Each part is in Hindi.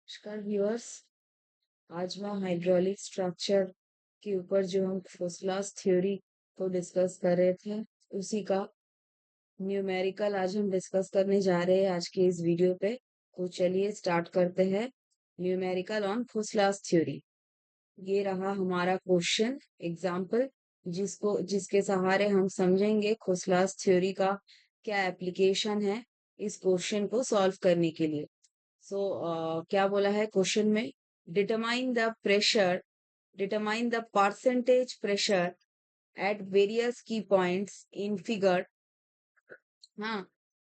नमस्कार व्यूअर्स। आज मैं हाइड्रोलिक स्ट्रक्चर के ऊपर जो हम फोसलास थ्योरी को डिस्कस कर रहे थे उसी का न्यूमेरिकल आज हम डिस्कस करने जा रहे हैं आज के इस वीडियो पे। तो चलिए स्टार्ट करते हैं। न्यूमेरिकल ऑन फोसलास थ्योरी, ये रहा हमारा क्वेश्चन एग्जाम्पल, जिसके सहारे हम समझेंगे खोसलास थ्योरी का क्या एप्लीकेशन है इस क्वेश्चन को सॉल्व करने के लिए। सो क्या बोला है क्वेश्चन में, determine the pressure, determine the percentage pressure at various key points in figure, हाँ,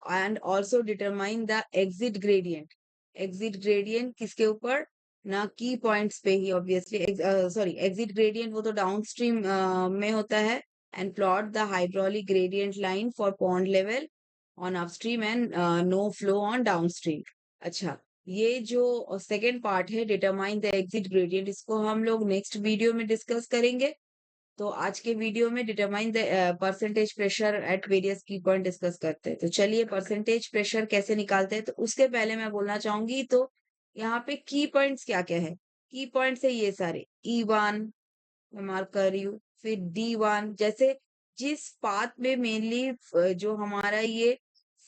and also determine the exit gradient. Exit gradient किसके ऊपर, ना की पॉइंट्स पे ही ऑब्वियसली, सॉरी एग्जिट ग्रेडियंट वो तो डाउनस्ट्रीम में होता है। And plot the hydraulic gradient line for pond level on upstream and no flow on downstream. अच्छा, ये जो सेकेंड पार्ट है डिटरमाइन द एग्जिट ग्रेडियंट, इसको हम लोग नेक्स्ट वीडियो में डिस्कस करेंगे। तो आज के वीडियो में determine the percentage pressure at various की पॉइंट डिस्कस करते हैं। तो चलिए परसेंटेज प्रेशर कैसे निकालते हैं, तो उसके पहले मैं बोलना चाहूंगी तो यहाँ पे की पॉइंट्स क्या क्या है। की पॉइंट्स है ये सारे, E1 मैं मार्क कर रही हूँ, फिर D1, जैसे जिस पाथ में मेनली जो हमारा ये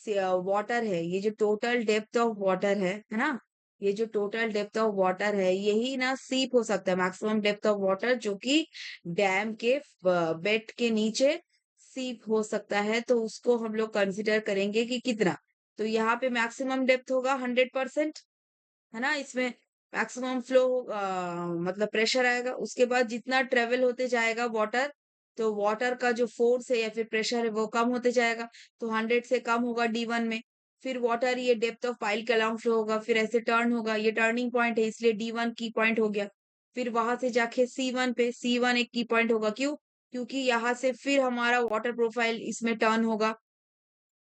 वाटर है, ये जो टोटल डेप्थ ऑफ वाटर है ना, ये जो टोटल डेप्थ ऑफ वाटर है यही ना सीप हो सकता है, मैक्सिमम डेप्थ ऑफ वाटर जो कि डैम के बेड के नीचे सीप हो सकता है, तो उसको हम लोग कंसिडर करेंगे कि कितना। तो यहाँ पे मैक्सिमम डेप्थ होगा 100%, है ना, इसमें मैक्सिमम फ्लो मतलब प्रेशर आएगा। उसके बाद जितना ट्रेवल होते जाएगा वाटर, तो वाटर का जो फोर्स है या फिर प्रेशर है वो कम होते जाएगा, तो 100 से कम होगा D1 में। फिर वाटर ये डेप्थ ऑफ पाइल के अलोंग फ्लो होगा, फिर ऐसे टर्न होगा, ये टर्निंग पॉइंट है इसलिए D1 की पॉइंट हो गया। फिर वहां से जाके C1 पे, C1 एक की पॉइंट होगा, क्यों, क्योंकि यहाँ से फिर हमारा वाटर प्रोफाइल इसमें टर्न होगा,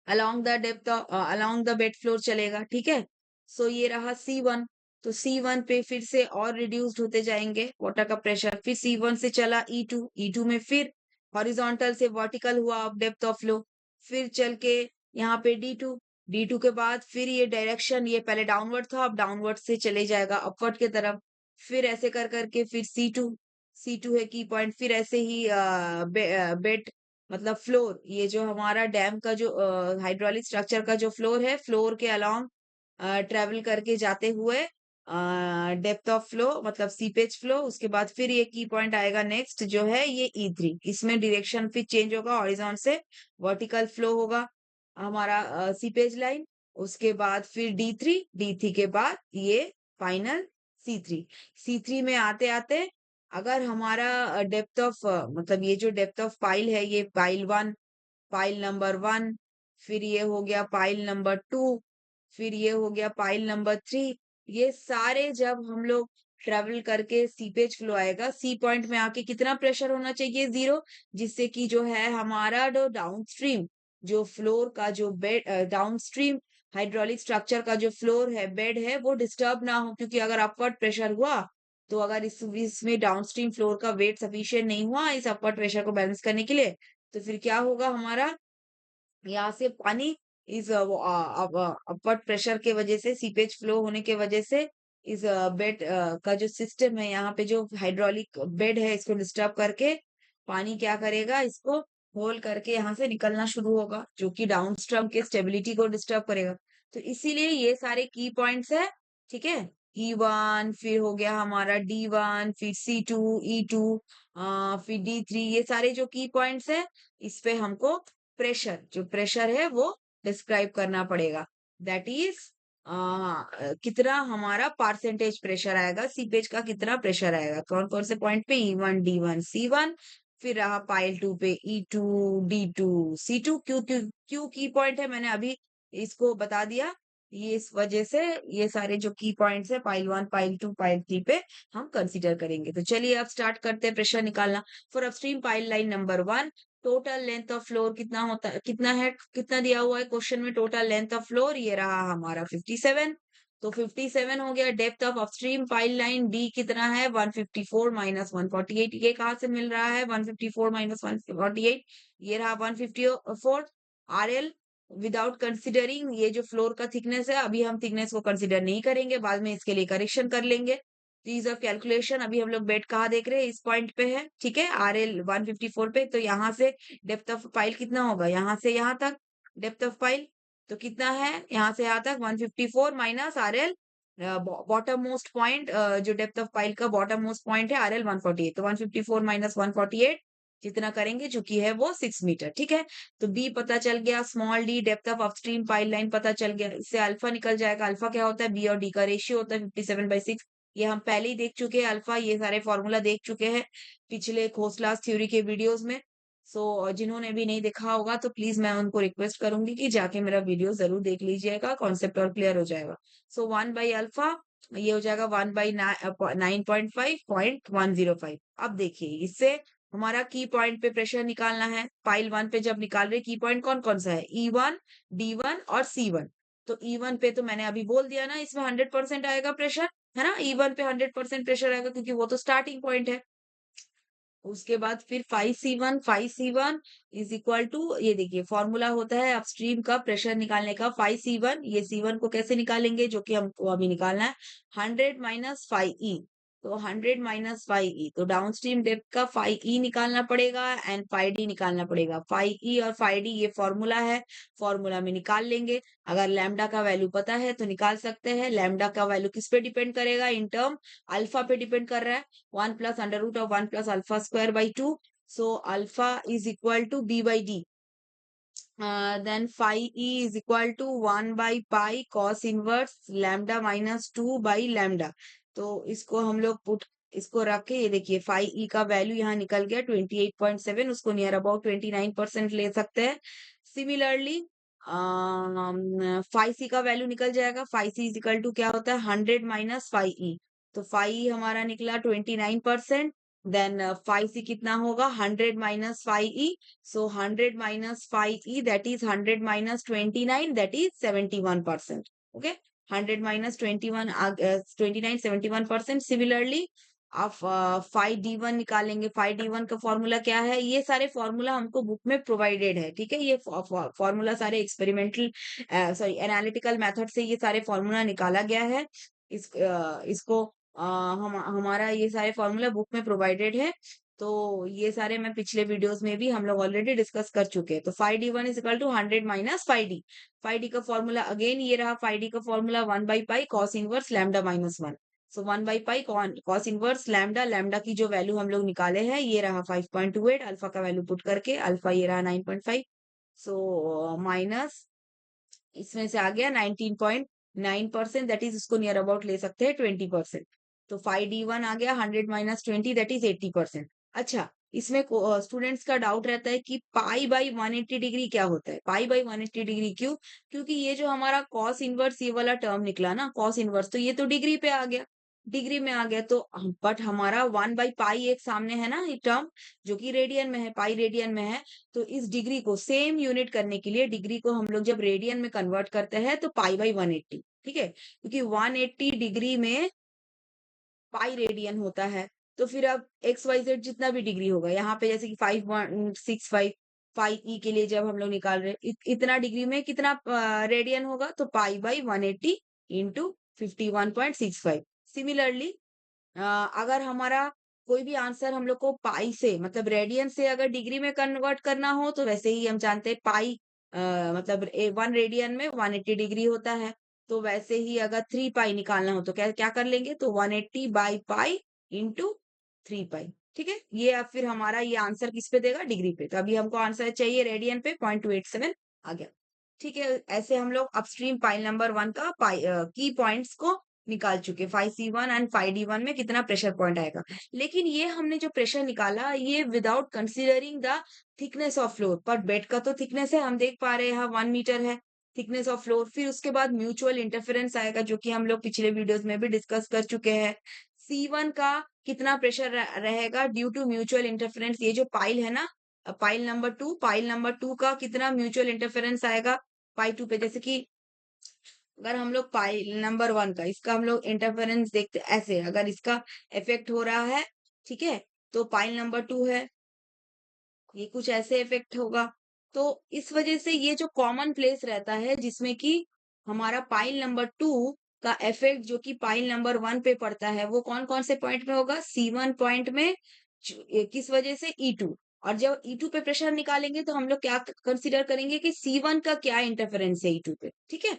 along the depth along the bed floor चलेगा, ठीक है। सो ये रहा C1। तो C1 पे फिर से और रिड्यूस्ड होते जाएंगे वाटर का प्रेशर, फिर C1 से चला E2, E2 में फिर हॉरिजॉन्टल से वर्टिकल हुआ अप डेप्थ ऑफ फ्लो, फिर चल के यहाँ पे D2, D2 के बाद फिर ये डायरेक्शन, ये पहले डाउनवर्ड था अब डाउनवर्ड से चले जाएगा अपवर्ड के तरफ, फिर ऐसे कर करके फिर C2, C2 है की पॉइंट, फिर ऐसे ही बेड मतलब फ्लोर, ये जो हमारा डैम का जो हाइड्रोलिक स्ट्रक्चर का जो फ्लोर है, फ्लोर के अलोंग ट्रेवल करके जाते हुए डेप्थ ऑफ फ्लो मतलब सीपेज फ्लो, उसके बाद फिर ये की पॉइंट आएगा नेक्स्ट जो है ये E3, इसमें डायरेक्शन फिर चेंज होगा, हॉरिजॉन्टल से वर्टिकल फ्लो होगा हमारा सीपेज लाइन। उसके बाद फिर D3 के बाद ये फाइनल C3। C3 में आते आते अगर हमारा डेप्थ ऑफ मतलब ये जो डेप्थ ऑफ पाइल है, ये पाइल 1, पाइल नंबर 1, फिर ये हो गया पाइल नंबर 2, फिर ये हो गया पाइल नंबर 3, ये सारे जब हम लोग ट्रेवल करके सीपेज फ्लो आएगा, सी पॉइंट में आके कितना प्रेशर होना चाहिए, 0, जिससे कि जो है हमारा जो डाउनस्ट्रीम जो फ्लोर का जो बेड डाउनस्ट्रीम हाइड्रोलिक स्ट्रक्चर का जो फ्लोर है बेड है वो डिस्टर्ब ना हो, क्योंकि अगर अपवर्ड प्रेशर हुआ तो अगर इसमें डाउनस्ट्रीम फ्लोर का वेट सफिशिएंट नहीं हुआ इस अपवर्ड प्रेशर को बैलेंस करने के लिए, तो फिर क्या होगा, हमारा यहाँ से पानी इस अपवर्ड प्रेशर के वजह से सीपेज फ्लो होने के वजह से इस बेड का जो सिस्टम है, यहाँ पे जो हाइड्रोलिक बेड है इसको डिस्टर्ब करके पानी क्या करेगा, इसको होल करके यहाँ से निकलना शुरू होगा, जो कि डाउनस्ट्रीम के स्टेबिलिटी को डिस्टर्ब करेगा। तो इसीलिए ये सारे की पॉइंट्स है, ठीक है। E1 फिर हो गया हमारा D1, फिर C2, E2, फिर D3, ये सारे जो की पॉइंट्स है इस पे हमको प्रेशर, जो प्रेशर है वो डिस्क्राइब करना पड़ेगा। दैट इज कितना हमारा परसेंटेज प्रेशर आएगा, सीपेज का कितना प्रेशर आएगा, कौन कौन से पॉइंट पे, E1 D1 C1, फिर रहा पाइल 2 पे E2 D2 C2। क्यों क्यों क्यों की पॉइंट है मैंने अभी इसको बता दिया, ये इस वजह से ये सारे जो की पॉइंट्स है पाइल 1 पाइल 2 पाइल 3 पे हम कंसीडर करेंगे। तो चलिए अब स्टार्ट करते हैं प्रेशर निकालना। For upstream pile line number 1, total length of floor कितना होता है, कितना है, कितना दिया हुआ है क्वेश्चन में, टोटल लेंथ ऑफ फ्लोर ये रहा हमारा 57। तो 57 हो गया। Depth of upstream pile line D कितना है, 154 माइनस 148, ये कहाँ से मिल रहा है, 154 माइनस 148, ये रहा 154। RL विदाउट कंसिडरिंग ये जो फ्लोर का थिकनेस है, अभी हम थिकनेस को कंसिडर नहीं करेंगे, बाद में इसके लिए करेक्शन कर लेंगे। ईज ऑफ कैलकुलेशन, अभी हम लोग बेड कहाँ देख रहे हैं, इस पॉइंट पे है, ठीक है, RL 154 पे। तो यहाँ से डेप्थ ऑफ पाइल कितना होगा, यहाँ से यहाँ तक डेप्थ ऑफ पाइल तो कितना है, यहाँ से यहाँ तक 154 minus RL bottom most point, जो डेप्थ ऑफ पाइल का बॉटम मोस्ट पॉइंट है RL 148, तो 154 माइनस 148 जितना करेंगे जो कि है वो 6 मीटर, ठीक है। तो बी पता चल गया, small D depth of upstream pile line पता चल गया, इससे अल्फा निकल जाएगा। अल्फा क्या होता है, बी और डी का रेशियो होता है 57/6। ये हम पहले ही देख चुके हैं, अल्फा ये सारे फॉर्मूला देख चुके हैं पिछले खोसलास थ्योरी के वीडियोस में। सो जिन्होंने भी नहीं देखा होगा तो प्लीज मैं उनको रिक्वेस्ट करूंगी कि जाके मेरा वीडियो जरूर देख लीजिएगा, कॉन्सेप्ट और क्लियर हो जाएगा। सो 1/अल्फा ये हो जाएगा 1/9.5.105। अब देखिए इससे हमारा की पॉइंट पे प्रेशर निकालना है, पाइल 1 पे जब निकाल रहे की पॉइंट कौन कौन सा है, E1, D1 और C1। तो E1 पे तो मैंने अभी बोल दिया ना, इसमें 100% आएगा प्रेशर, है ना, E1 पे 100% प्रेशर आएगा क्योंकि वो तो स्टार्टिंग पॉइंट है। उसके बाद फिर 5C1 इज इक्वल टू, ये देखिए फॉर्मूला होता है अपस्ट्रीम का प्रेशर निकालने का, 5C1, ये C1 को कैसे निकालेंगे जो कि हमको अभी निकालना है, 100 माइनस 5E। तो 100 माइनस 5E, तो डाउनस्ट्रीम डेप्थ का 5E निकालना पड़ेगा एंड 5D निकालना पड़ेगा। 5E और 5D ये फॉर्मूला है, फॉर्मूला में निकाल लेंगे। अगर लैम्डा का वैल्यू पता है तो निकाल सकते हैं। लैम्डा का वैल्यू किस पे डिपेंड करेगा, इन टर्म अल्फा पे डिपेंड कर रहा है, 1 plus under root of 1 plus alpha square by 2. So alpha is equal to B by D. Then phi E is equal to 1 by pi cos inverse lambda minus 2 by lambda. तो इसको हम लोग पुट इसको रख के ये देखिए phi E का वैल्यू यहाँ निकल गया 28.7, उसको नियर अबाउट 29% ले सकते हैं। सिमिलरली phi C का वैल्यू निकल जाएगा, phi C is equal to क्या होता है 100 माइनस phi E। तो phi E हमारा निकला 29%, देन phi C कितना होगा 100 minus phi E। So 100 minus phi E, that is 100 minus 29, that is 71%. Okay, 100 minus 21, 29, 71%. Similarly, आप phi D1 निकालेंगे। phi D1 का फॉर्मूला क्या है, ये सारे फॉर्मूला हमको बुक में प्रोवाइडेड है, ठीक है। ये फॉर्मूला सारे एक्सपेरिमेंटल सॉरी एनालिटिकल मेथड से ये सारे फॉर्मूला निकाला गया है। इसको हमारा ये सारे फॉर्मूला बुक में प्रोवाइडेड है। तो ये सारे मैं पिछले वीडियोस में भी हम लोग ऑलरेडी डिस्कस कर चुके हैं। तो five D one is equal to 100 minus 5D। 5D का फॉर्मूला अगेन ये रहा, 5D का formula 1 by pi cos inverse lambda minus 1। So 1 by pi cos inverse lambda, lambda की जो वैल्यू हम लोग निकाले हैं ये रहा 5.28, अल्फा का वैल्यू पुट करके अल्फा ये रहा 9.5। सो माइनस इसमें से आ गया 19.9%, दैट इज उसको नियर अबाउट ले सकते हैं 20%। तो 5D1 आ गया 100 माइनस 20, दैट इज 80%। अच्छा, इसमें स्टूडेंट्स का डाउट रहता है कि पाई बाई 180 डिग्री क्या होता है, पाई बाई 180 डिग्री क्यों, क्योंकि ये जो हमारा कॉस इनवर्स ये वाला टर्म निकला ना, कॉस इनवर्स, तो ये तो डिग्री पे आ गया, डिग्री में आ गया। तो बट हमारा 1 बाई पाई एक सामने है ना ये टर्म, जो कि रेडियन में है, पाई रेडियन में है। तो इस डिग्री को सेम यूनिट करने के लिए डिग्री को हम लोग जब रेडियन में कन्वर्ट करते हैं तो पाई बाई 180, ठीक है, क्योंकि 180 डिग्री में पाई रेडियन होता है। तो फिर अब एक्स वाई जेड जितना भी डिग्री होगा, यहाँ पे जैसे कि 5.65 फाइव ई के लिए जब हम लोग निकाल रहे हैं इतना डिग्री में कितना रेडियन होगा, तो पाई बाई 180 इंटू 51.65। सिमिलरली अगर हमारा कोई भी आंसर हम लोग को पाई से मतलब रेडियन से अगर डिग्री में कन्वर्ट करना हो तो वैसे ही हम जानते हैं पाई मतलब 1 रेडियन में 180 डिग्री होता है। तो वैसे ही अगर 3 पाई निकालना हो तो क्या क्या कर लेंगे, तो 180 बाई पाई इंटू 3 पाई, ठीक है। ये अब फिर हमारा ये आंसर किस पे देगा, डिग्री पे। तो अभी हमको आंसर चाहिए रेडियन पे, 0.287 आ गया, ठीक है। ऐसे हम लोग अपस्ट्रीम पाइल नंबर 1 का की पॉइंट्स को निकाल चुके, 5C1 एंड 5D1 में कितना प्रेशर पॉइंट आएगा। लेकिन ये हमने जो प्रेशर निकाला ये without considering the thickness of floor, पर बेड का तो थिकनेस है, हम देख पा रहे हैं 1 मीटर है थिकनेस ऑफ फ्लोर। फिर उसके बाद म्यूचुअल इंटरफेरेंस आएगा जो कि हम लोग पिछले वीडियोस में भी डिस्कस कर चुके हैं। C1 का कितना प्रेशर रहेगा ड्यू टू म्यूचुअल इंटरफेरेंस, ये जो पाइल है ना, पाइल नंबर टू का कितना म्यूचुअल इंटरफेरेंस आएगा पाई 2 पे। जैसे कि अगर हम लोग पाइल नंबर 1 का इसका हम लोग इंटरफेरेंस देखते ऐसे, अगर इसका इफेक्ट हो रहा है, ठीक है, तो पाइल नंबर 2 है, ये कुछ ऐसे इफेक्ट होगा। तो इस वजह से ये जो कॉमन प्लेस रहता है जिसमें कि हमारा पाइल नंबर 2 का इफेक्ट जो कि पाइल नंबर 1 पे पड़ता है, वो कौन-कौन से पॉइंट में होगा? C1 पॉइंट में किस वजह से? E2। और जब E2 पे प्रेशर निकालेंगे तो हम लोग क्या कंसीडर करेंगे कि C1 का क्या इंटरफेरेंस है E2 पे, ठीक है?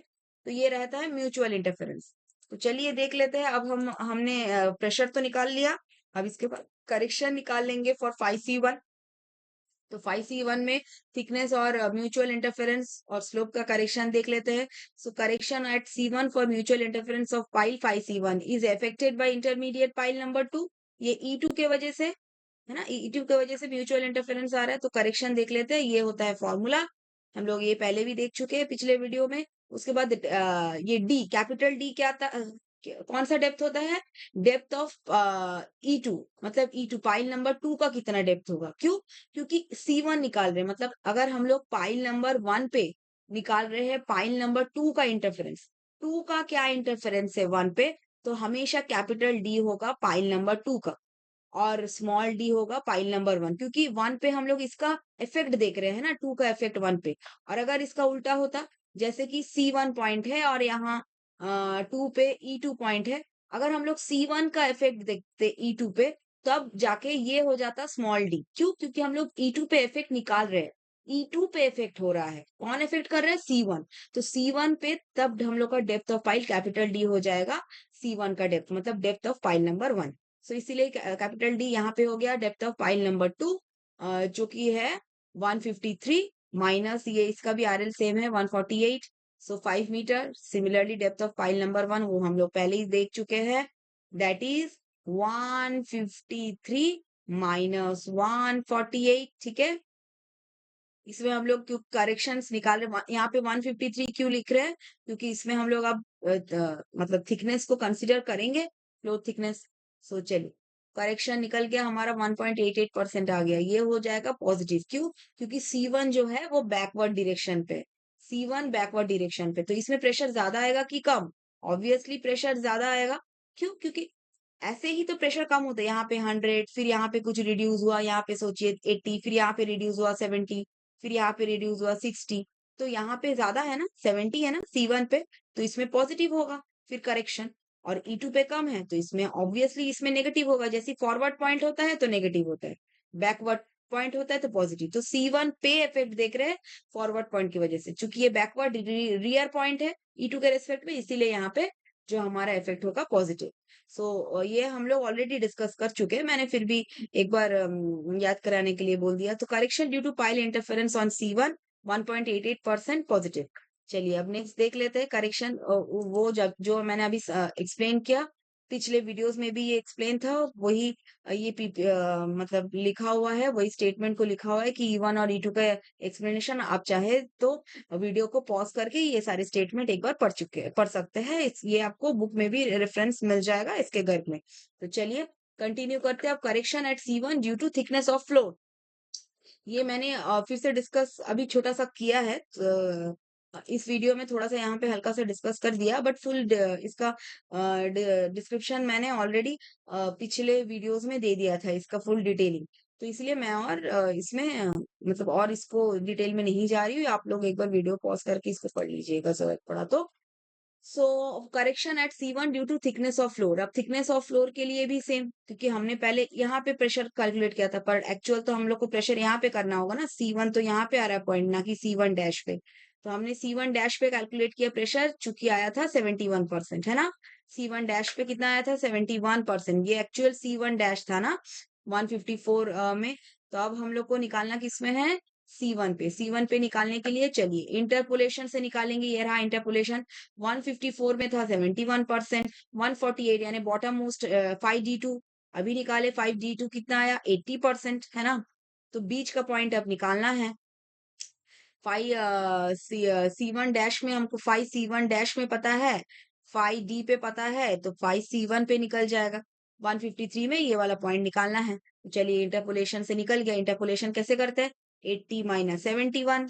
तो ये रहता है म्यूचुअल इंटरफेरेंस। तो चलिए देख लेते हैं। अब हमने प्रेशर तो निकाल लिया। अब इसके बाद करेक्शन निकाल लेंगे फॉर 5C1। तो 5C1 में थिकनेस और म्यूचुअल इंटरफेरेंस और स्लोप का करेक्शन देख लेते हैं। So correction at C1 for mutual interference of pile 5C1 is affected by intermediate pile number 2। ये E2 के वजह से है ना, E2 की वजह से म्यूचुअल इंटरफेरेंस आ रहा है। तो करेक्शन देख लेते हैं। ये होता है फॉर्मूला, हम लोग ये पहले भी देख चुके हैं पिछले वीडियो में। उसके बाद ये डी, कैपिटल डी क्या था, कौन सा डेप्थ होता है? डेप्थ ऑफ E2, मतलब E2 पाइल नंबर 2 का कितना डेप्थ होगा? क्यों? क्योंकि C1 निकाल रहे हैं, मतलब अगर हम लोग पाइल नंबर 1 पे निकाल रहे हैं पाइल नंबर 2 का इंटरफेरेंस, 2 का क्या इंटरफेरेंस है 1 पे, तो हमेशा कैपिटल डी होगा पाइल नंबर 2 का और स्मॉल डी होगा पाइल नंबर 1, क्योंकि 1 पे हम लोग इसका इफेक्ट देख रहे हैं ना, 2 का इफेक्ट 1 पे। और अगर इसका उल्टा होता, जैसे कि C1 पॉइंट है और यहाँ 2 पे E2 पॉइंट है, अगर हम लोग C1 का इफेक्ट देखते E2 पे, तब जाके ये हो जाता स्मॉल डी। क्यों? क्योंकि हम लोग E2 पे इफेक्ट निकाल रहे हैं, E2 पे इफेक्ट हो रहा है। कौन इफेक्ट कर रहा है? C1। तो C1 पे तब हम लोग का depth of pile capital D हो जाएगा। C1 का डेप्थ मतलब डेप्थ ऑफ पाइल नंबर 1। सो इसीलिए कैपिटल डी यहाँ पे हो गया डेप्थ ऑफ पाइल नंबर 2, जो कि है 153 माइनस ये इसका भी आरएल सेम है 148। So 5 metre. Similarly depth of pile number 1 वो हम लोग पहले ही देख चुके हैं, दैट इज 153 माइनस 148। ठीक है, इसमें हम लोग क्यों करेक्शंस निकाल रहे, यहाँ पे 153 क्यों लिख रहे हैं? क्योंकि इसमें हम लोग अब मतलब थिकनेस को कंसीडर करेंगे, फ्लोर थिकनेस। सो चलिए, करेक्शन निकल गया हमारा 1.88% आ गया, ये हो जाएगा पॉजिटिव। क्यों? क्योंकि C1 जो है वो बैकवर्ड डिरेक्शन पे, C1 बैकवर्ड डिरेक्शन पे, तो इसमें प्रेशर ज्यादा आएगा कि कम? ऑब्वियसली प्रेशर ज्यादा आएगा। क्यों? क्योंकि ऐसे ही तो प्रेशर कम होता है, यहाँ पे 100, फिर यहाँ पे कुछ रिड्यूस हुआ, यहाँ पे सोचिए 80, फिर यहाँ पे रिड्यूस हुआ 70, फिर यहाँ पे रिड्यूस हुआ 60। तो यहाँ पे ज्यादा है ना, 70 है ना C1 पे, तो इसमें पॉजिटिव होगा फिर करेक्शन। और E2 पे कम है तो इसमें ऑब्वियसली इसमें नेगेटिव होगा। जैसे फॉरवर्ड पॉइंट होता है तो नेगेटिव होता है, बैकवर्ड पॉइंट होता है तो पॉजिटिव। तो C1 पे इफेक्ट देख रहे हैं फॉरवर्ड पॉइंट की वजह से, चूंकि ये बैकवर्ड रियर पॉइंट है E2 के रेस्पेक्ट में, इसीलिए यहाँ पे जो हमारा इफेक्ट होगा पॉजिटिव। सो ये हम लोग ऑलरेडी डिस्कस कर चुके हैं, मैंने फिर भी एक बार याद कराने के लिए बोल दिया। तो correction due to pile interference on C1 1.88% positive. चलिए अब नेक्स्ट देख लेते हैं करेक्शन, वो जब जो मैंने अभी एक्सप्लेन किया, पिछले वीडियोस में भी ये एक्सप्लेन था, वही मतलब लिखा हुआ है, वही स्टेटमेंट को लिखा हुआ है कि E1 और E2 का एक्सप्लेनेशन आप चाहे तो वीडियो को पॉज करके ये सारे स्टेटमेंट एक बार पढ़ सकते हैं। ये आपको बुक में भी रेफरेंस मिल जाएगा इसके घर में। तो चलिए कंटिन्यू करते हैं। अब correction at C1 due to thickness of floor, ये मैंने फिर से डिस्कस अभी छोटा सा किया है, इस वीडियो में थोड़ा सा यहाँ पे हल्का सा डिस्कस कर दिया, बट फुल इसका डिस्क्रिप्शन मैंने ऑलरेडी पिछले वीडियोस में दे दिया था, इसका फुल डिटेलिंग। तो इसलिए मैं और इसमें मतलब और इसको डिटेल में नहीं जा रही हूँ, आप लोग एक बार वीडियो पॉज करके इसको पढ़ लीजिएगा जरूरत पड़ा तो। So correction at C1 due to thickness of floor, अब थिकनेस ऑफ फ्लोर के लिए भी सेम, क्योंकि हमने पहले यहाँ पे प्रेशर कैलकुलेट किया था, पर एक्चुअल तो हम लोग को प्रेशर यहाँ पे करना होगा ना, C1 तो यहाँ पे आ रहा है पॉइंट, ना कि C1 डैश पे। तो हमने C1 डैश पे कैलकुलेट किया प्रेशर, चूंकि आया था 71%, है ना। C1 डैश पे कितना आया था? 71%। ये एक्चुअल C1 डैश था ना 154 में। तो अब हम लोग को निकालना किसमें है? C1 पे निकालने के लिए चलिए इंटरपोलेशन से निकालेंगे। ये रहा इंटरपोलेशन, 154 में था 71%, 148 यानी बॉटम मोस्ट 5D2, अभी निकाले 5D2 कितना आया? 80%, है ना। तो बीच का पॉइंट अब निकालना है। 5 C1 डैश में हमको 5 C1 डैश में पता है, 5D पे पता है, तो 5 C1 पे निकल जाएगा। 153 में ये वाला पॉइंट निकालना है। तो चलिए इंटरपोलेशन से निकल गया। इंटरपोलेशन कैसे करते हैं? 80 minus 71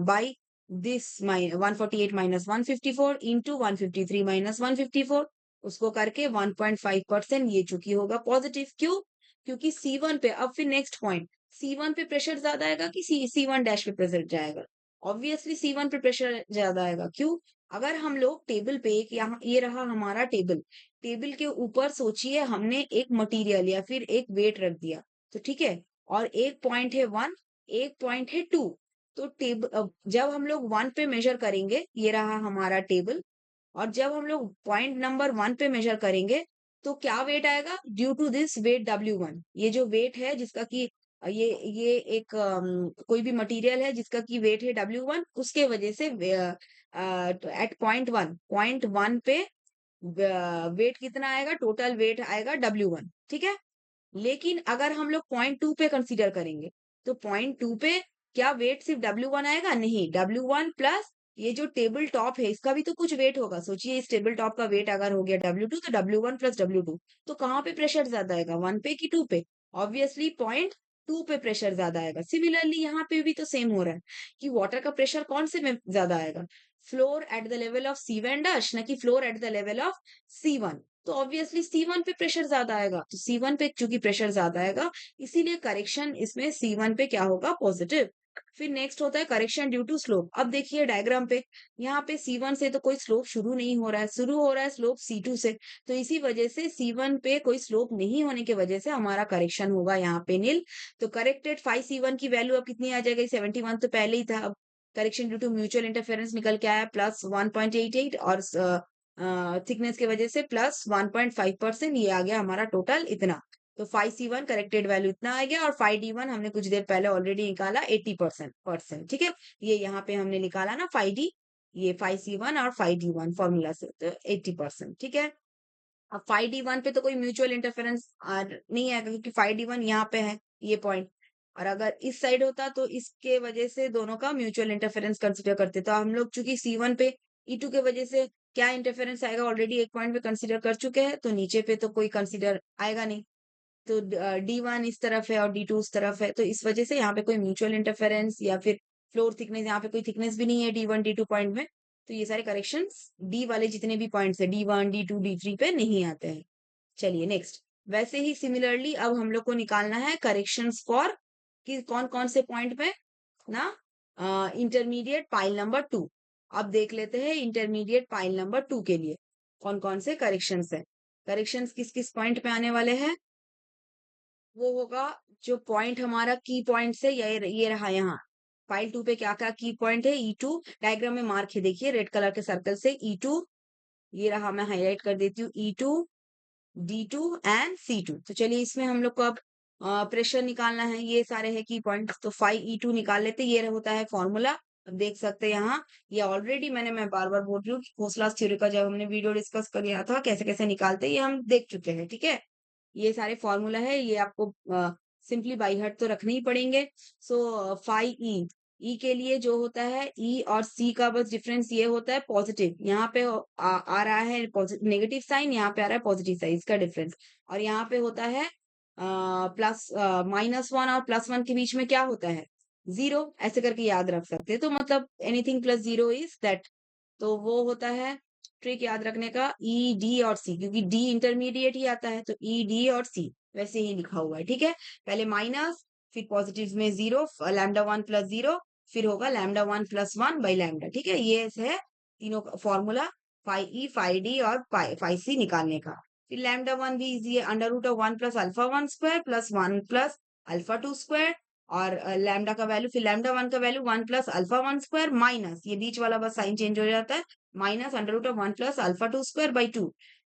by this 148 minus 154 into 153 minus 154, उसको करके 1.5% ये चूंकि होगा पॉजिटिव। क्यों? क्योंकि C1 पे, अब फिर नेक्स्ट पॉइंट, C1 पे प्रेशर ज्यादा आएगा कि C1 डैश पे प्रेशर जाएगा? ऑब्वियसली C1 पे प्रेशर ज्यादा आएगा। क्यों? अगर हम लोग टेबल पे एक यहाँ ये रहा हमारा टेबल, टेबल के ऊपर सोचिए हमने एक मटेरियल या फिर एक वेट रख दिया, तो ठीक है, और एक पॉइंट है 1, एक पॉइंट है 2। तो जब हम लोग 1 पे मेजर करेंगे, ये रहा हमारा टेबल, और जब हम लोग पॉइंट नंबर 1 पे मेजर करेंगे, तो क्या वेट आएगा? Due to this wait W1, ये जो वेट है जिसका कि ये एक कोई भी मटेरियल है जिसका कि वेट है W1, उसके वजह से एट पॉइंट 1 पे वेट कितना आएगा? टोटल वेट आएगा W1, ठीक है। लेकिन अगर हम लोग पॉइंट 2 पे कंसीडर करेंगे, तो पॉइंट 2 पे क्या वेट सिर्फ W1 आएगा? नहीं, W1 प्लस ये जो टेबल टॉप है इसका भी तो कुछ वेट होगा। सोचिए इस टेबल टॉप का वेट अगर हो गया W2, तो W1 प्लस W2, तो कहाँ पे प्रेशर ज्यादा आएगा? 1 पे कि 2 पे? ऑब्वियसली पॉइंट 2 पे प्रेशर ज्यादा आएगा। सिमिलरली यहाँ पे भी तो सेम हो रहा है कि वाटर का प्रेशर कौन से में ज्यादा आएगा? Floor at the level of C1 dash, ना कि floor at the level of C1। तो ऑब्वियसली C1 पे प्रेशर ज्यादा आएगा, तो C1 पे चूंकि प्रेशर ज्यादा आएगा, इसीलिए करेक्शन इसमें C1 पे क्या होगा? पॉजिटिव। फिर नेक्स्ट होता है करेक्शन ड्यू टू स्लोप। अब देखिए डायग्राम पे, यहाँ पे C1 से तो कोई स्लोप शुरू नहीं हो रहा है, शुरू हो रहा है स्लोप C2 से, तो इसी वजह से C1 पे कोई स्लोप नहीं होने की वजह से हमारा करेक्शन होगा यहाँ पे नील। तो करेक्टेड 5C1 की वैल्यू अब कितनी आ जाएगी? 71 तो पहले ही था। अब correction due to mutual interference निकल के आया +1.88, और थिकनेस की वजह से +1.5%, ये आ गया हमारा टोटल इतना। तो 5C1 करेक्टेड वैल्यू इतना आ गया, और 5D1 हमने कुछ देर पहले ऑलरेडी निकाला 80%। ठीक है, ये यहाँ पे हमने निकाला ना 5D, ये 5C1 और 5D1 फॉर्मूला से, तो 80%। ठीक है, अब 5D1 पे तो कोई म्यूचुअल इंटरफेरेंस नहीं आएगा, क्योंकि 5D1 यहाँ पे है ये पॉइंट, और अगर इस साइड होता तो इसके वजह से दोनों का म्यूचुअल इंटरफेरेंस कंसिडर करते। तो हम लोग चूंकि C1 पे E2 के वजह से क्या इंटरफेरेंस आएगा ऑलरेडी एक पॉइंट पे कंसिडर कर चुके हैं, तो नीचे पे तो कोई कंसिडर आएगा नहीं। तो D1 इस तरफ है और D2 उस तरफ है, तो इस वजह से यहाँ पे कोई म्यूचुअल इंटरफेरेंस या फिर फ्लोर थिकनेस, यहाँ पे कोई थिकनेस भी नहीं है D1 D2 पॉइंट में, तो ये सारे करेक्शंस डी वाले जितने भी पॉइंट्स है D1 D2 D3 पे नहीं आते हैं। चलिए नेक्स्ट, वैसे ही सिमिलरली अब हम लोग को निकालना है करेक्शंस फॉर कि कौन कौन से पॉइंट पे ना, इंटरमीडिएट पाइल नंबर 2। अब देख लेते हैं इंटरमीडिएट पाइल नंबर 2 के लिए कौन कौन से करेक्शंस है। करेक्शंस किस किस पॉइंट पे आने वाले हैं? वो होगा जो पॉइंट हमारा की पॉइंट से, ये रहा यहाँ फाइल 2 पे क्या क्या की पॉइंट है? E2 डायग्राम में मार्क है, देखिए रेड कलर के सर्कल से E2, ये रहा, मैं हाईलाइट कर देती हूँ E2 D2 एंड C2। तो चलिए इसमें हम लोग को अब प्रेशर निकालना है, ये सारे है की पॉइंट, तो 5E2 निकाल लेते, ये होता है फॉर्मूला। अब देख सकते हैं यहाँ, ये ऑलरेडी मैं बार बार बोल रही हूँ कि खोसलास थ्योरी का जब हमने वीडियो डिस्कस कर लिया था कैसे कैसे निकालते हैं, ये हम देख चुके हैं। ठीक है, ये सारे फॉर्मूला है, ये आपको सिंपली बाई हार्ट तो रखने ही पड़ेंगे। सो 5E, ई के लिए जो होता है ई और सी का बस डिफरेंस ये होता है पॉजिटिव, यहाँ पे आ रहा है नेगेटिव साइन, यहाँ पे आ रहा है पॉजिटिव साइन, इसका डिफरेंस। और यहाँ पे होता है प्लस -1 और +1 के बीच में क्या होता है? 0, ऐसे करके याद रख सकते हैं। तो मतलब एनीथिंग +0 इज दैट, तो वो होता है ट्रिक याद रखने का ई डी और सी, क्योंकि डी इंटरमीडिएट ही आता है, तो ई डी और सी वैसे ही लिखा हुआ है। ठीक है, पहले माइनस, फिर पॉजिटिव में 0, λ1 + 0, फिर होगा λ1 + 1 बाई लैम्डा। ठीक है, ये है तीनों का फॉर्मूला 5E 5D और 5C निकालने का। फिर λ1 भी इजी है, √1 + α1 स्क्वायर + 1 + α2 स्क्वायर, और लैम्डा का वैल्यू, फिर λ1 का वैल्यू 1 + α1 स्क्वायर माइनस, ये बीच वाला बस साइन चेंज हो जाता है, माइनस √1 + α2 स्क्वायर बाई 2।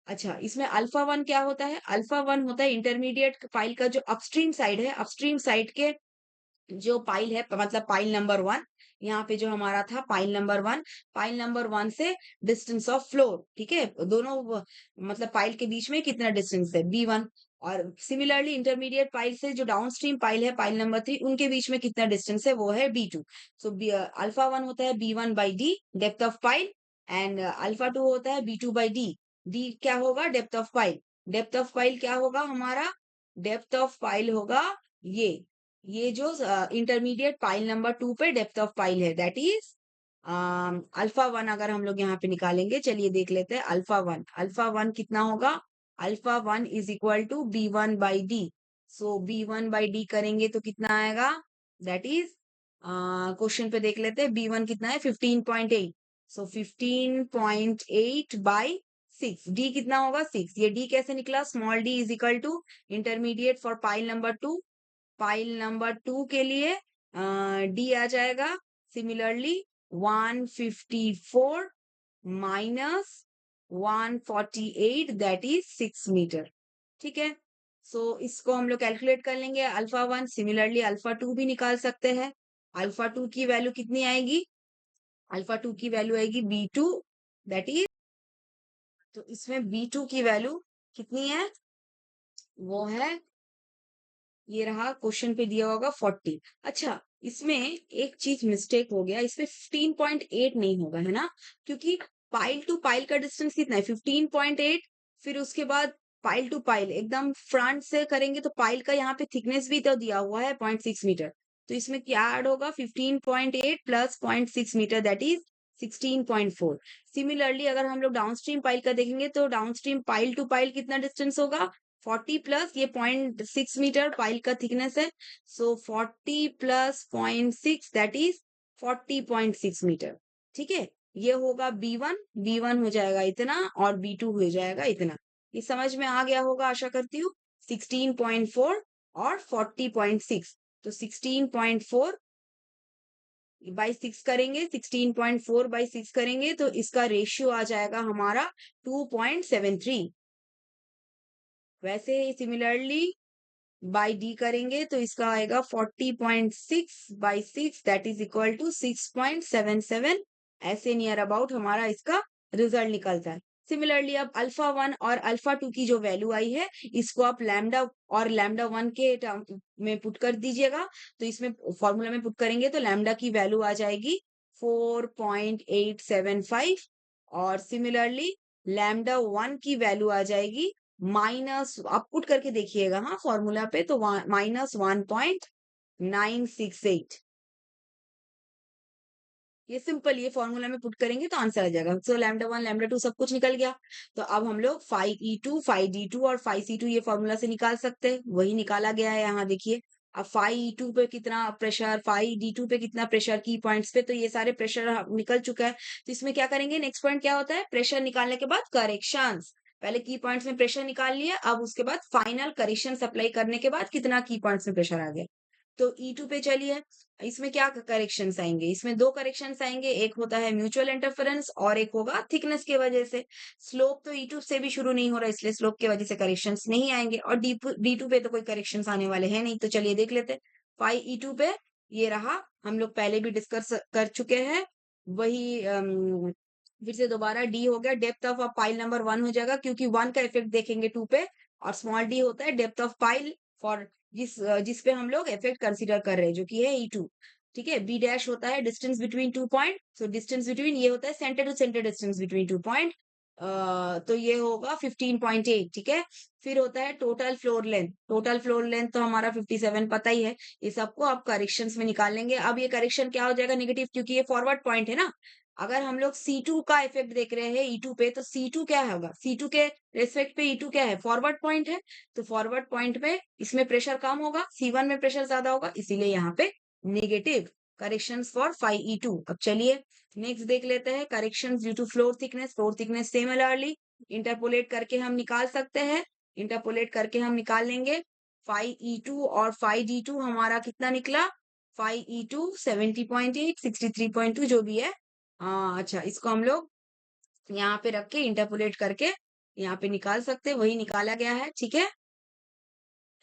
अच्छा, इसमें α1 क्या होता है? α1 होता है इंटरमीडिएट फाइल का जो अपस्ट्रीम साइड है, अपस्ट्रीम साइड के जो पाइल है, मतलब पाइल नंबर 1, यहाँ पे जो हमारा था पाइल नंबर 1, पाइल नंबर 1 से डिस्टेंस ऑफ फ्लोर। ठीक है, दोनों मतलब पाइल के बीच में कितना डिस्टेंस है? B1। और सिमिलरली इंटरमीडिएट पाइल से जो डाउनस्ट्रीम पाइल है पाइल नंबर 3, उनके बीच में कितना डिस्टेंस है? वो है B2। सो α1 होता है B1 by D, depth of pile, and α2 होता है B2 बाई D। D क्या होगा? Depth of pile. Depth of pile क्या होगा हमारा? डेप्थ ऑफ पाइल होगा ये जो इंटरमीडिएट पाइल नंबर 2 पे डेप्थ ऑफ पाइल है, दैट इज α1। अगर हम लोग यहाँ पे निकालेंगे, चलिए देख लेते हैं α1। α1 कितना होगा? α1 is equal to B1 by D। So B1/D करेंगे तो कितना आएगा, दैट इज क्वेश्चन पे देख लेते हैं B1 कितना है 15.8, सो 15.8/6, डी कितना होगा 6, ये डी कैसे निकला, small D is equal to intermediate for pile number 2, pile number 2 के लिए डी आ जाएगा similarly 154 minus 148 that is 6 metre, ठीक है। सो इसको हम लोग कैलकुलेट कर लेंगे, अल्फा 1 सिमिलरली अल्फा 2 भी निकाल सकते हैं। अल्फा 2 की वैल्यू कितनी आएगी, अल्फा 2 की वैल्यू आएगी B2 दैट इज, तो इसमें B2 की वैल्यू कितनी है, वो है, ये रहा क्वेश्चन पे दिया होगा 40। अच्छा, इसमें एक चीज मिस्टेक हो गया, इसमें 15.8 नहीं होगा है ना, क्योंकि पाइल टू पाइल का डिस्टेंस कितना है 15.8, फिर उसके बाद पाइल टू पाइल एकदम फ्रंट से करेंगे तो पाइल का यहाँ पे थिकनेस भी तो दिया हुआ है 0.6 मीटर, तो इसमें क्या ऐड होगा 15.8 plus 0.6 metre that is 16.4। Similarly अगर हम लोग डाउनस्ट्रीम पाइल का देखेंगे तो डाउनस्ट्रीम पाइल टू पाइल कितना डिस्टेंस होगा 40 प्लस ये 0.6 मीटर पाइल का थिकनेस है, सो 40 प्लस 0.6 दैट इज 40.6 मीटर, ठीक है। ये होगा B1 हो जाएगा इतना और B2 हो जाएगा इतना, ये समझ में आ गया होगा आशा करती हूँ। 16.4 और 40.6, तो 16.4/6 करेंगे, 16.4/6 करेंगे तो इसका रेशियो आ जाएगा हमारा 2.73। वैसे ही सिमिलरली बाई डी करेंगे तो इसका आएगा 40.6/6 दैट इज इक्वल टू 6.77, ऐसे नियर अबाउट हमारा इसका रिजल्ट निकलता है। सिमिलरली अब अल्फा 1 और अल्फा 2 की जो वैल्यू आई है इसको आप लैम्डा और लैम्डा 1 के टर्म में पुट कर दीजिएगा, तो इसमें फॉर्मूला में पुट करेंगे तो लैम्डा की वैल्यू आ जाएगी 4.875 और सिमिलरली लैम्डा 1 की वैल्यू आ जाएगी माइनस, आप पुट करके देखिएगा हाँ फॉर्मूला पे, तो -1.968, ये सिंपल, ये फॉर्मूला में पुट करेंगे तो आंसर आ जाएगा। सो लैम्डा 1 लैम्डा 2 सब कुछ निकल गया, तो अब हम लोग 5E2 5D2 और 5C2 ये फॉर्मूला से निकाल सकते हैं, वही निकाला गया है यहाँ देखिए। अब 5E2 पे कितना प्रेशर, 5D2 पे कितना प्रेशर की पॉइंट्स पे, तो ये सारे प्रेशर निकल चुका है, तो इसमें क्या करेंगे, नेक्स्ट पॉइंट क्या होता है, प्रेशर निकालने के बाद करेक्शंस, पहले की पॉइंट्स में प्रेशर निकाल लिया, अब उसके बाद फाइनल करेक्शन अप्लाई करने के बाद कितना की पॉइंट्स में प्रेशर आ गया। तो E2 पे चलिए, इसमें क्या करेक्शंस आएंगे, इसमें दो करेक्शंस आएंगे, एक होता है म्यूचुअल इंटरफेरेंस और एक होगा थिकनेस की वजह से। स्लोप तो E2 से भी शुरू नहीं हो रहा, इसलिए स्लोप की वजह से करेक्शंस नहीं आएंगे, और D2 पे तो कोई करेक्शंस आने वाले हैं नहीं, तो चलिए देख लेते हैं। 5E2 पे ये रहा, हम लोग पहले भी डिस्कस कर चुके हैं, वही फिर से दोबारा डी हो गया, डेप्थ ऑफ पाइल नंबर 1 हो जाएगा, क्योंकि 1 का इफेक्ट देखेंगे 2 पे, और स्मॉल डी होता है डेप्थ ऑफ पाइल फॉर जिस पे हम लोग इफेक्ट कंसीडर कर रहे हैं जो कि है E2, ठीक है। बी डैश होता है distance between 2 point, so distance between ये होता है centre to centre distance between 2 point, तो ये होगा 15.8, ठीक है। फिर होता है total floor length, total floor length तो हमारा 57 पता ही है, ये सबको आप करेक्शंस में निकाल लेंगे। अब ये करेक्शन क्या हो जाएगा नेगेटिव, क्योंकि ये फॉरवर्ड पॉइंट है ना, अगर हम लोग C2 का इफेक्ट देख रहे हैं E2 पे, तो C2 क्या होगा, C2 के रेस्पेक्ट पे E2 क्या है, फॉरवर्ड पॉइंट है, तो फॉरवर्ड पॉइंट में इसमें प्रेशर कम होगा, C1 में प्रेशर ज्यादा होगा, इसीलिए यहाँ पे नेगेटिव करेक्शंस फॉर 5E2। अब चलिए नेक्स्ट देख लेते हैं, corrections due to floor thickness, floor thickness similarly interpolate करके हम निकाल सकते हैं, इंटरपोलेट करके हम निकाल लेंगे 5E2 और 5D2 हमारा कितना निकला, 5E2 70.8 63.2 जो भी है, अच्छा इसको हम लोग यहाँ पे रख के इंटरपोलेट करके यहाँ पे निकाल सकते हैं, वही निकाला गया है, ठीक है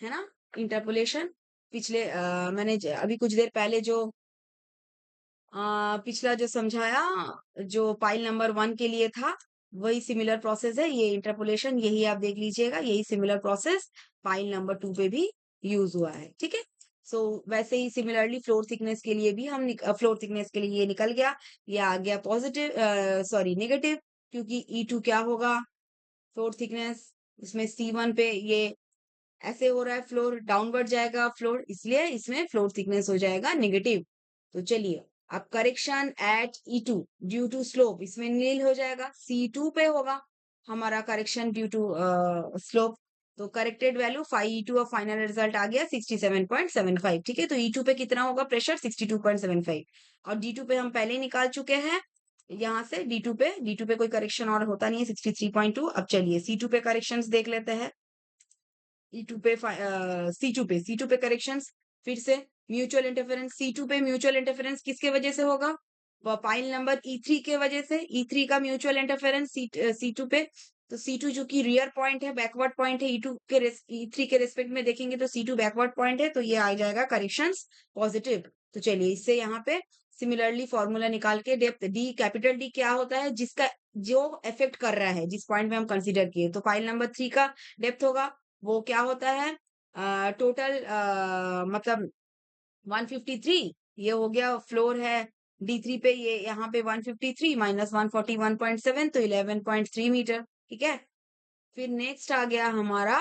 ना। इंटरपोलेशन पिछले मैंने अभी कुछ देर पहले जो पिछला जो समझाया, जो पाइल नंबर 1 के लिए था, वही सिमिलर प्रोसेस है, ये इंटरपोलेशन यही आप देख लीजिएगा, यही सिमिलर प्रोसेस पाइल नंबर 2 पे भी यूज हुआ है, ठीक है। सो वैसे ही सिमिलरली फ्लोर थिकनेस के लिए भी हम फ्लोर थिकनेस के लिए ये निकल गया, ये आ गया पॉजिटिव, सॉरी नेगेटिव, क्योंकि E2 क्या होगा, फ्लोर थिकनेस, इसमें C1 पे ये ऐसे हो रहा है, फ्लोर डाउनवर्ड जाएगा फ्लोर, इसलिए इसमें फ्लोर थिकनेस हो जाएगा नेगेटिव। तो चलिए अब correction at E2 due to slope, इसमें नील हो जाएगा, C2 पे होगा हमारा करेक्शन ड्यू टू स्लोप, तो करेक्टेड वैल्यू 5E2 और फाइनल रिजल्ट आ गया 67.75। ठीक है, तो E2 पे कितना होगा प्रेशर 62.75 और D2 पे हम पहले ही निकाल चुके हैं। यहाँ से D2 पे कोई करेक्शन और होता नहीं है 63.2। अब चलिए C2 पे करेक्शंस देख लेते हैं। E2 पे C2 पे करेक्शंस फिर से म्यूचुअल इंटरफेरेंस C2 पे म्यूचुअल इंटरफेरेंस किसके वजह से होगा? पाइल नंबर E3 के वजह से। E3 का म्यूचुअल इंटरफेरेंस C2 पे, तो C2 जो कि रियर पॉइंट है, बैकवर्ड पॉइंट है E3 के रेस्पेक्ट में देखेंगे तो C2 बैकवर्ड पॉइंट है, तो ये आ जाएगा करेक्शंस पॉजिटिव। तो चलिए इससे यहाँ पे सिमिलरली फॉर्मूला निकाल के डेप्थ डी, कैपिटल डी क्या होता है? जिसका जो इफेक्ट कर रहा है जिस पॉइंट में हम कंसीडर किए, तो फाइल नंबर 3 का डेप्थ होगा वो क्या होता है? टोटल मतलब 153। ये हो गया फ्लोर है D3 पे, ये यहाँ पे 153 माइनस 141.7 तो 11.3 मीटर। ठीक है, फिर नेक्स्ट आ गया हमारा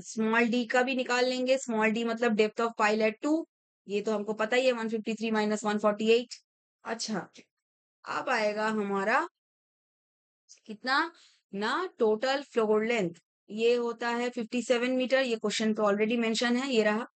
स्मॉल डी का भी निकाल लेंगे। स्मॉल डी मतलब डेप्थ ऑफ पाइल एट 2, ये तो हमको पता ही है 153 माइनस 148। अच्छा, अब आएगा हमारा कितना ना टोटल फ्लोर लेंथ, ये होता है 57 मीटर। ये क्वेश्चन पे ऑलरेडी मेंशन है, ये रहा।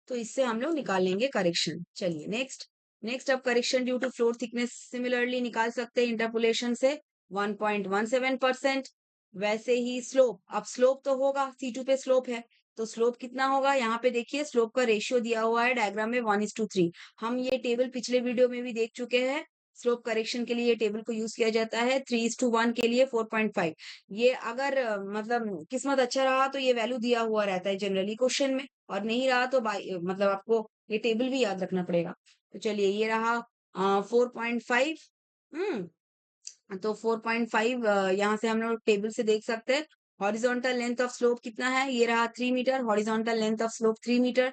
तो इससे हम लोग निकाल लेंगे करेक्शन। चलिए नेक्स्ट नेक्स्ट अब correction due to floor thickness similarly निकाल सकते हैं इंटरपोलेशन से 1.17%। वैसे ही स्लोप, अब स्लोप तो होगा C2 पे स्लोप है, तो स्लोप कितना होगा? यहाँ पे देखिए स्लोप का रेशियो दिया हुआ है डायग्राम में 1:3। हम ये टेबल पिछले वीडियो में भी देख चुके हैं। स्लोप करेक्शन के लिए टेबल को यूज किया जाता है 3:1 के लिए 4.5। ये अगर मतलब किस्मत अच्छा रहा तो ये वैल्यू दिया हुआ रहता है जनरली क्वेश्चन में, और नहीं रहा तो बाई मतलब आपको ये टेबल भी याद रखना पड़ेगा। तो चलिए ये रहा 4.5। तो 4.5 यहाँ से हम लोग टेबल से देख सकते हैं। हॉरिजॉन्टल लेंथ ऑफ स्लोप कितना है? ये रहा 3 मीटर। हॉरिजॉन्टल लेंथ ऑफ स्लोप 3 मीटर।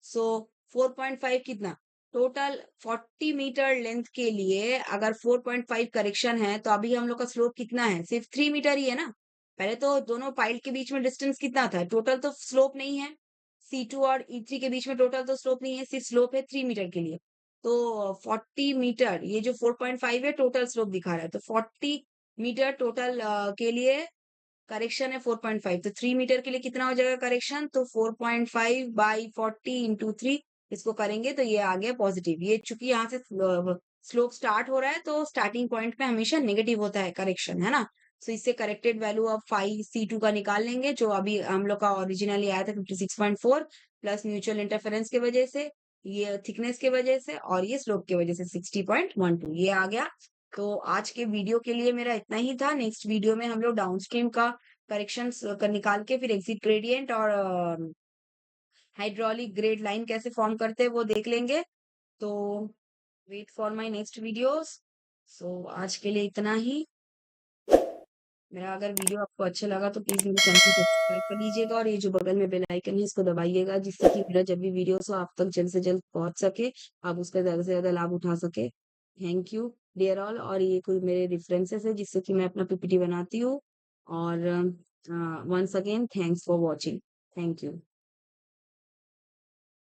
सो 4.5 कितना? टोटल 40 मीटर लेंथ के लिए अगर 4.5 करेक्शन है तो अभी हम लोग का स्लोप कितना है? सिर्फ 3 मीटर ही है ना। पहले तो दोनों पाइल के बीच में डिस्टेंस कितना था? टोटल तो स्लोप नहीं है। C2 और E3 के बीच में टोटल तो स्लोप नहीं है, सिर्फ स्लोप है 3 मीटर के लिए। तो 40 मीटर, ये जो 4.5 है टोटल स्लोप दिखा रहा है, तो 40 मीटर टोटल के लिए करेक्शन है 4.5। तो 3 मीटर के लिए कितना हो जाएगा करेक्शन? तो 4.5 बाई 40 इंटू 3 इसको करेंगे तो ये आ गया पॉजिटिव। ये चूंकि यहाँ से स्लोप स्टार्ट हो रहा है तो स्टार्टिंग पॉइंट पे हमेशा नेगेटिव होता है करेक्शन, है ना। तो इससे करेक्टेड वैल्यू ऑफ 5C2 का निकाल लेंगे, जो अभी हम लोग का ओरिजिनली आया था 56.4 प्लस म्यूचुअल इंटरफेरेंस की वजह से, ये थिकनेस की वजह से, और ये स्लोप की वजह से 60.12 ये आ गया। तो आज के वीडियो के लिए मेरा इतना ही था। नेक्स्ट वीडियो में हम लोग डाउनस्ट्रीम का करेक्शंस का निकाल के फिर एग्जिट ग्रेडियंट और हाइड्रोलिक ग्रेड लाइन कैसे फॉर्म करते हैं वो देख लेंगे। तो wait for my next videos. So आज के लिए इतना ही। मेरा अगर वीडियो आपको अच्छा लगा तो प्लीज मेरे चैनल को सब्सक्राइब कर लीजिएगा और ये जो बगल में बेल आइकन है इसको दबाइएगा, जिससे कि मेरा जब भी वीडियोस हो आप तक जल्द से जल्द पहुंच सके, आप उसका ज्यादा से ज्यादा लाभ उठा सके। Thank you dear all. और ये कोई मेरे रेफरेंसेस है जिससे कि मैं अपना PPT बनाती हूँ। और once again thanks for watching. Thank you.